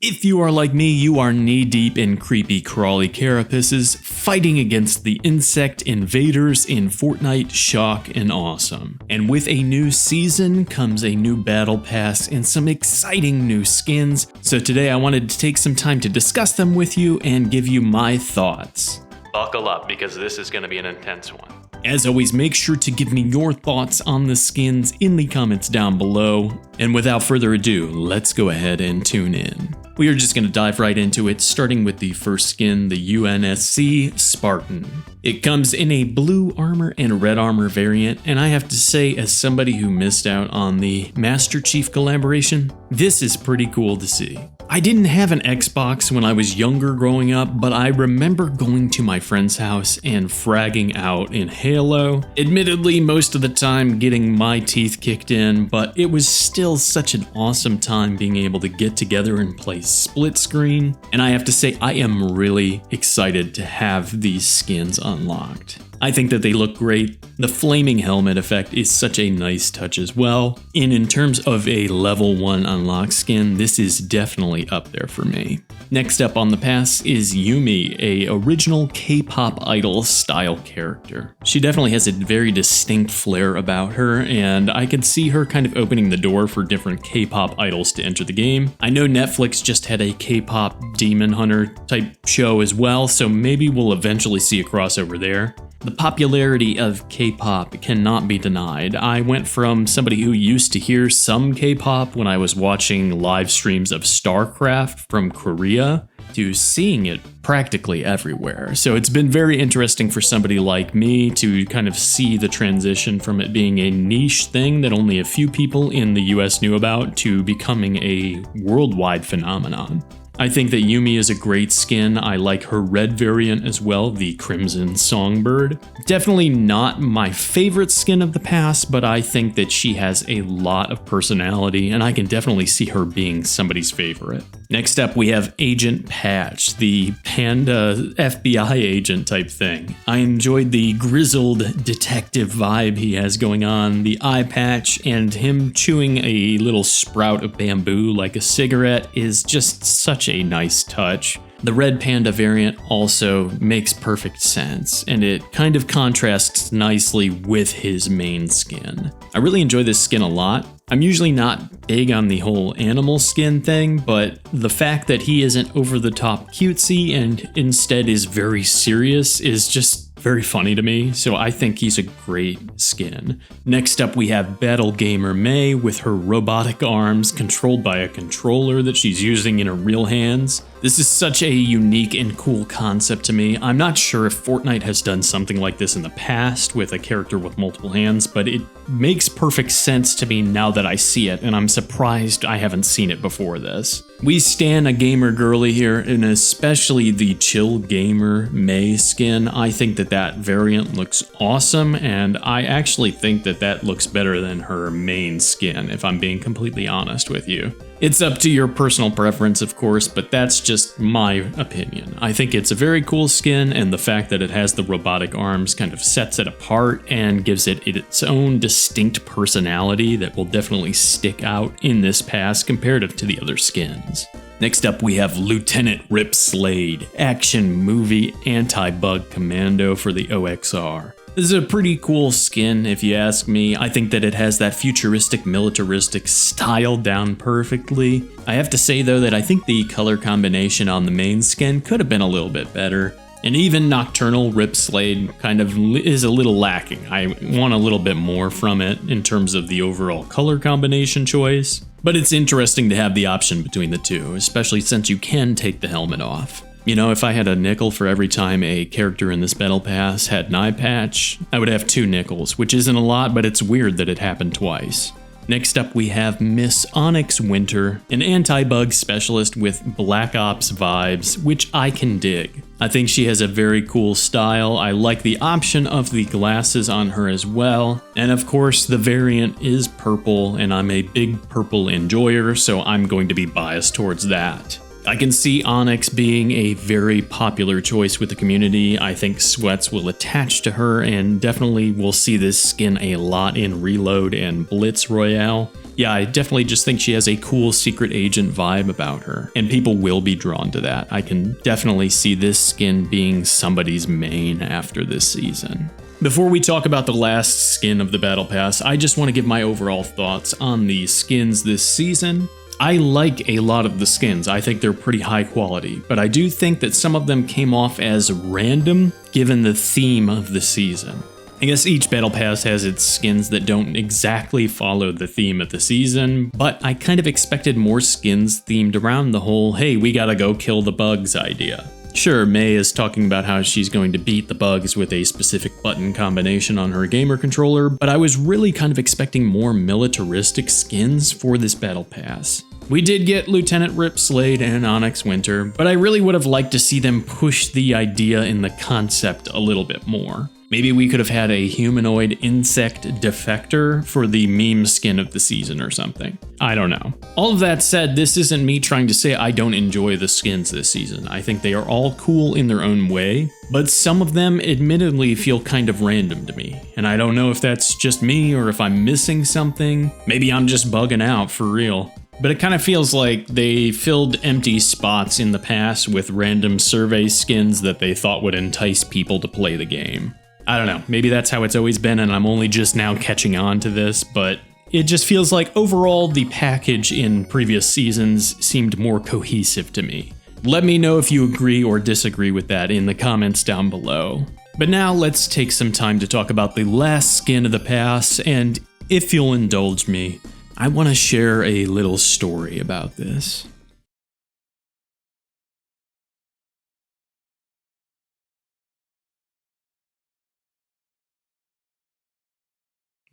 If you are like me, you are knee-deep in creepy crawly carapaces fighting against the insect invaders in Fortnite Shock and Awesome. And with a new season comes a new battle pass and some exciting new skins, so today I wanted to take some time to discuss them with you and give you my thoughts. Buckle up because this is going to be an intense one. As always, make sure to give me your thoughts on the skins in the comments down below. And without further ado, let's go ahead and tune in. We are just going to dive right into it, starting with the first skin, the UNCC Spartan. It comes in a blue armor and red armor variant, and I have to say, as somebody who missed out on the Master Chief collaboration, this is pretty cool to see. I didn't have an Xbox when I was younger growing up, but I remember going to my friend's house and fragging out in Halo. Admittedly, most of the time getting my teeth kicked in, but it was still such an awesome time being able to get together and play split screen. And I have to say, I am really excited to have these skins unlocked. I think that they look great. The flaming helmet effect is such a nice touch as well. And in terms of a level 1 unlock skin, this is definitely up there for me. Next up on the pass is Yumi, a original K-pop idol style character. She definitely has a very distinct flair about her, and I could see her kind of opening the door for different K-pop idols to enter the game. I know Netflix just had a K-pop Demon Hunter type show as well, so maybe we'll eventually see a crossover there. The popularity of K-pop cannot be denied. I went from somebody who used to hear some K-pop when I was watching live streams of StarCraft from Korea to seeing it practically everywhere. So it's been very interesting for somebody like me to kind of see the transition from it being a niche thing that only a few people in the US knew about to becoming a worldwide phenomenon. I think that Yumi is a great skin. I like her red variant as well, the Crimson Songbird. Definitely not my favorite skin of the past, but I think that she has a lot of personality, and I can definitely see her being somebody's favorite. Next up, we have Agent Patch, the panda FBI agent type thing. I enjoyed the grizzled detective vibe he has going on, the eye patch, and him chewing a little sprout of bamboo like a cigarette is just such a nice touch. The red panda variant also makes perfect sense, and it kind of contrasts nicely with his main skin. I really enjoy this skin a lot. I'm usually not big on the whole animal skin thing, but the fact that he isn't over the top cutesy and instead is very serious is just very funny to me, so I think he's a great skin. Next up, we have Gamer Mae with her robotic arms controlled by a controller that she's using in her real hands. This is such a unique and cool concept to me. I'm not sure if Fortnite has done something like this in the past with a character with multiple hands, but it makes perfect sense to me now that I see it, and I'm surprised I haven't seen it before this. We stan a gamer girly here, and especially the Chill Gamer Mae skin. I think that variant looks awesome, and I actually think that looks better than her main skin, if I'm being completely honest with you. It's up to your personal preference, of course, but that's just my opinion. I think it's a very cool skin, and the fact that it has the robotic arms kind of sets it apart and gives it its own distinct personality that will definitely stick out in this pass comparative to the other skins. Next up, we have Lieutenant Rip Slade, action movie anti-bug commando for the OXR. This is a pretty cool skin, if you ask me. I think that it has that futuristic, militaristic style down perfectly. I have to say, though, that I think the color combination on the main skin could have been a little bit better. And even Nocturnal Rip Slade kind of is a little lacking. I want a little bit more from it in terms of the overall color combination choice. But it's interesting to have the option between the two, especially since you can take the helmet off. You know, if I had a nickel for every time a character in this battle pass had an eye patch, I would have 2 nickels, which isn't a lot, but it's weird that it happened twice. Next up, we have Miss Onyx Winter, an anti-bug specialist with Black Ops vibes, which I can dig. I think she has a very cool style. I like the option of the glasses on her as well. And of course, the variant is purple, and I'm a big purple enjoyer, so I'm going to be biased towards that. I can see Onyx being a very popular choice with the community. I think sweats will attach to her, and definitely we'll see this skin a lot in Reload and Blitz Royale. Yeah, I definitely just think she has a cool secret agent vibe about her, and people will be drawn to that. I can definitely see this skin being somebody's main after this season. Before we talk about the last skin of the Battle Pass, I just want to give my overall thoughts on the skins this season. I like a lot of the skins. I think they're pretty high quality, but I do think that some of them came off as random given the theme of the season. I guess each Battle Pass has its skins that don't exactly follow the theme of the season, but I kind of expected more skins themed around the whole, hey, we gotta go kill the bugs idea. Sure, Mae is talking about how she's going to beat the bugs with a specific button combination on her gamer controller, but I was really kind of expecting more militaristic skins for this Battle Pass. We did get Lieutenant Rip Slade and Onyx Winter, but I really would have liked to see them push the idea and the concept a little bit more. Maybe we could have had a humanoid insect defector for the meme skin of the season or something. I don't know. All of that said, this isn't me trying to say I don't enjoy the skins this season. I think they are all cool in their own way, but some of them admittedly feel kind of random to me. And I don't know if that's just me or if I'm missing something. Maybe I'm just bugging out for real. But it kind of feels like they filled empty spots in the past with random survey skins that they thought would entice people to play the game. I don't know, maybe that's how it's always been and I'm only just now catching on to this, but it just feels like overall the package in previous seasons seemed more cohesive to me. Let me know if you agree or disagree with that in the comments down below. But now let's take some time to talk about the last skin of the pass, and if you'll indulge me, I want to share a little story about this.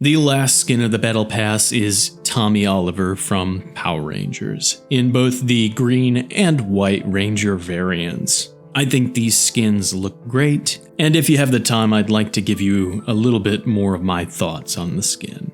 The last skin of the Battle Pass is Tommy Oliver from Power Rangers, in both the green and white Ranger variants. I think these skins look great, and if you have the time, I'd like to give you a little bit more of my thoughts on the skin.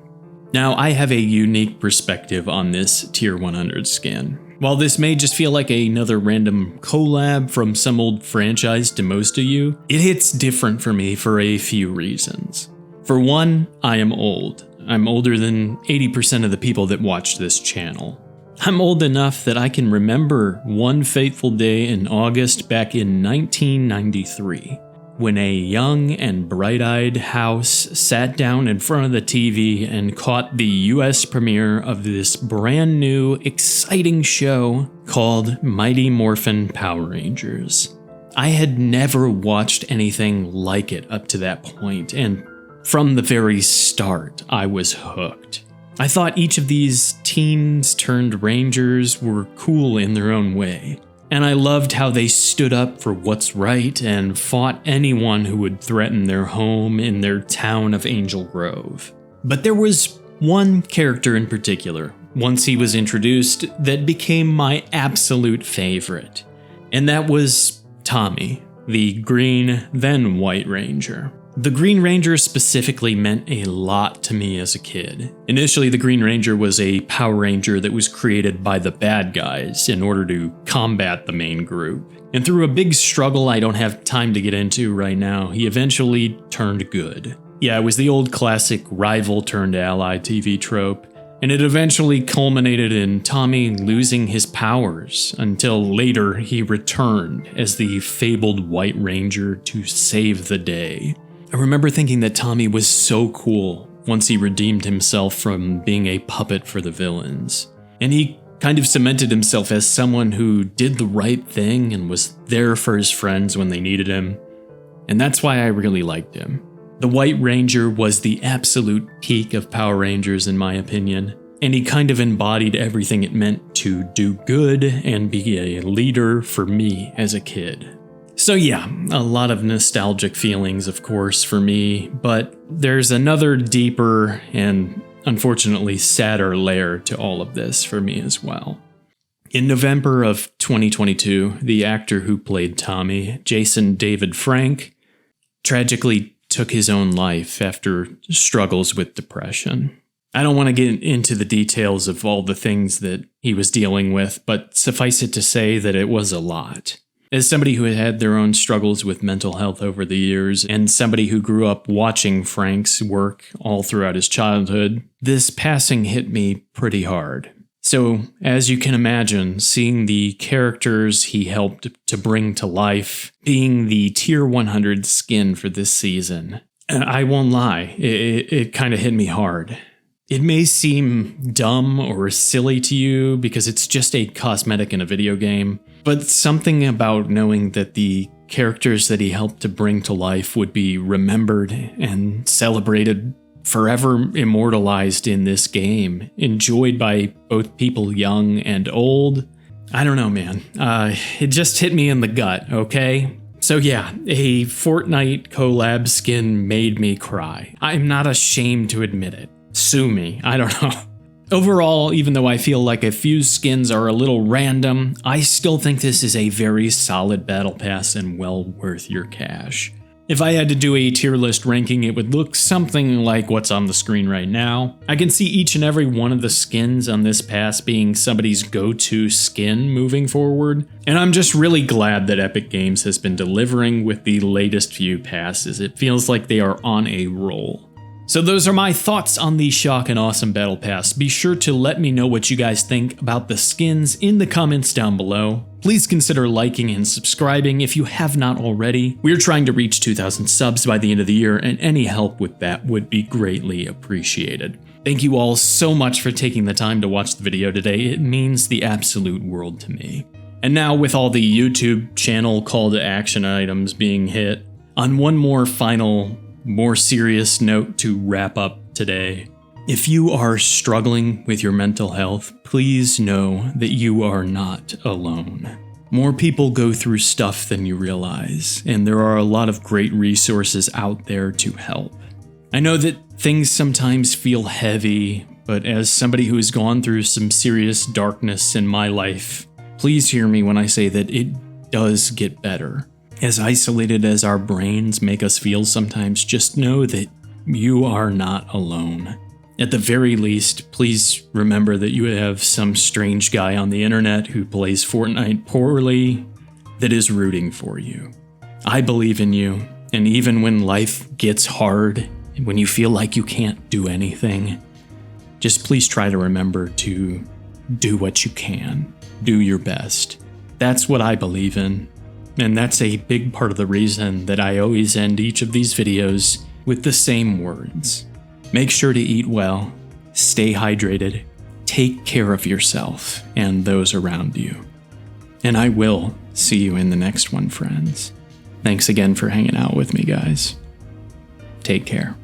Now, I have a unique perspective on this Tier 100 skin. While this may just feel like another random collab from some old franchise to most of you, it hits different for me for a few reasons. For one, I am old. I'm older than 80% of the people that watch this channel. I'm old enough that I can remember one fateful day in August back in 1993, when a young and bright-eyed House sat down in front of the TV and caught the US premiere of this brand new, exciting show called Mighty Morphin Power Rangers. I had never watched anything like it up to that point, and from the very start, I was hooked. I thought each of these teens turned Rangers were cool in their own way, and I loved how they stood up for what's right and fought anyone who would threaten their home in their town of Angel Grove. But there was one character in particular, once he was introduced, that became my absolute favorite, and that was Tommy, the green then white Ranger. The Green Ranger specifically meant a lot to me as a kid. Initially, the Green Ranger was a Power Ranger that was created by the bad guys in order to combat the main group. And through a big struggle I don't have time to get into right now, he eventually turned good. Yeah, it was the old classic rival turned ally TV trope, and it eventually culminated in Tommy losing his powers until later he returned as the fabled White Ranger to save the day. I remember thinking that Tommy was so cool once he redeemed himself from being a puppet for the villains. And he kind of cemented himself as someone who did the right thing and was there for his friends when they needed him. And that's why I really liked him. The White Ranger was the absolute peak of Power Rangers in my opinion, and he kind of embodied everything it meant to do good and be a leader for me as a kid. So yeah, a lot of nostalgic feelings, of course, for me, but there's another deeper and unfortunately sadder layer to all of this for me as well. In November of 2022, the actor who played Tommy, Jason David Frank, tragically took his own life after struggles with depression. I don't want to get into the details of all the things that he was dealing with, but suffice it to say that it was a lot. As somebody who had their own struggles with mental health over the years, and somebody who grew up watching Frank's work all throughout his childhood, this passing hit me pretty hard. So, as you can imagine, seeing the characters he helped to bring to life, being the tier 100 skin for this season, I won't lie, it kind of hit me hard. It may seem dumb or silly to you because it's just a cosmetic in a video game, but something about knowing that the characters that he helped to bring to life would be remembered and celebrated, forever immortalized in this game, enjoyed by both people young and old. I don't know, man. It just hit me in the gut, okay? So yeah, a Fortnite collab skin made me cry. I'm not ashamed to admit it. Sue me, I don't know. Overall, even though I feel like a few skins are a little random, I still think this is a very solid battle pass and well worth your cash. If I had to do a tier list ranking, it would look something like what's on the screen right now. I can see each and every one of the skins on this pass being somebody's go-to skin moving forward, and I'm just really glad that Epic Games has been delivering with the latest few passes. It feels like they are on a roll. So those are my thoughts on the Shock and Awesome Battle Pass. Be sure to let me know what you guys think about the skins in the comments down below. Please consider liking and subscribing if you have not already. We're trying to reach 2,000 subs by the end of the year, and any help with that would be greatly appreciated. Thank you all so much for taking the time to watch the video today. It means the absolute world to me. And now, with all the YouTube channel call to action items being hit, on one more final, more serious note to wrap up today. If you are struggling with your mental health, please know that you are not alone. More people go through stuff than you realize, and there are a lot of great resources out there to help. I know that things sometimes feel heavy, but as somebody who has gone through some serious darkness in my life, please hear me when I say that it does get better. As isolated as our brains make us feel sometimes, just know that you are not alone. At the very least, please remember that you have some strange guy on the internet who plays Fortnite poorly that is rooting for you. I believe in you, and even when life gets hard, and when you feel like you can't do anything, just please try to remember to do what you can. Do your best. That's what I believe in. And that's a big part of the reason that I always end each of these videos with the same words. Make sure to eat well, stay hydrated, take care of yourself and those around you. And I will see you in the next one, friends. Thanks again for hanging out with me, guys. Take care.